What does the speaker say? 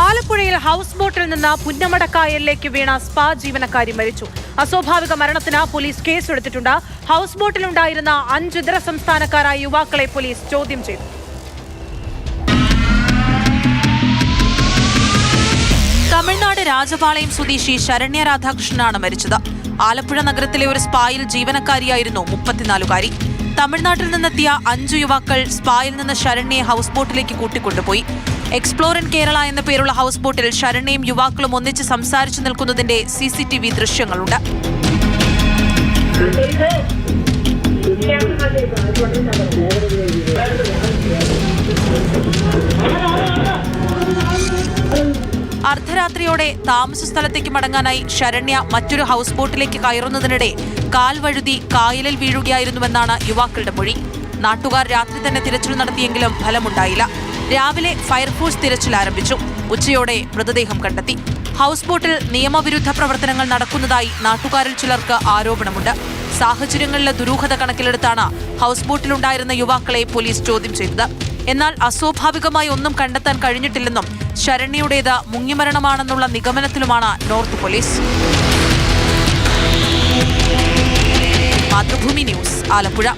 ആലപ്പുഴയിൽ ഹൗസ് ബോട്ടിൽ നിന്ന് പുന്നമടക്കായലിലേക്ക് വീണ സ്പാ ജീവനക്കാരി മരിച്ചു. അസ്വാഭാവിക മരണത്തിന് പോലീസ് കേസെടുത്തിട്ടുണ്ട്. ഹൗസ് ബോട്ടിലുണ്ടായിരുന്ന 5 ഇതര സംസ്ഥാനക്കാരായ യുവാക്കളെ പോലീസ് ചോദ്യം ചെയ്തു. തമിഴ്നാട് രാജപാളയം സ്വദേശി ശരണ്യ രാധാകൃഷ്ണനാണ് മരിച്ചത്. ആലപ്പുഴ നഗരത്തിലെ ഒരു സ്പായിൽ ജീവനക്കാരിയായിരുന്നു 34-കാരി. തമിഴ്നാട്ടിൽ നിന്നെത്തിയ 5 യുവാക്കൾ സ്പായിൽ നിന്ന് ശരണ്യയെ ഹൗസ് ബോട്ടിലേക്ക് കൂട്ടിക്കൊണ്ടുപോയി. എക്സ്പ്ലോർ ഇൻ കേരള എന്ന പേരുള്ള ഹൗസ് ബോട്ടിൽ ശരണ്യയും യുവാക്കളും ഒന്നിച്ച് സംസാരിച്ചു നിൽക്കുന്നതിന്റെ CCTV ദൃശ്യങ്ങളുണ്ട്. അർദ്ധരാത്രിയോടെ താമസ സ്ഥലത്തേക്ക് മടങ്ങാനായി ശരണ്യ മറ്റൊരു ഹൗസ് ബോട്ടിലേക്ക് കയറുന്നതിനിടെ കാൽ വഴുതി കായലിൽ വീഴുകയായിരുന്നുവെന്നാണ് യുവാക്കളുടെ മൊഴി. നാട്ടുകാർ രാത്രി തന്നെ തിരച്ചിൽ നടത്തിയെങ്കിലും ഫലമുണ്ടായില്ല. രാവിലെ ഫയർഫോഴ്സ് തിരച്ചിൽ ആരംഭിച്ചു. ഉച്ചയോടെ മൃതദേഹം കണ്ടെത്തി. ഹൗസ് ബോട്ടിൽ നിയമവിരുദ്ധ പ്രവർത്തനങ്ങൾ നടക്കുന്നതായി നാട്ടുകാരിൽ ചിലർക്ക് ആരോപണമുണ്ട്. സാഹചര്യങ്ങളിലെ ദുരൂഹത കണക്കിലെടുത്താണ് ഹൗസ് ബോട്ടിലുണ്ടായിരുന്ന യുവാക്കളെ പോലീസ് ചോദ്യം ചെയ്തത്. എന്നാൽ അസ്വാഭാവികമായി ഒന്നും കണ്ടെത്താൻ കഴിഞ്ഞിട്ടില്ലെന്നും ശരണ്യയുടേത് മുങ്ങിമരണമാണെന്നുള്ള നിഗമനത്തിലുമാണ് north police. Mathrubhumi news, Alappuzha.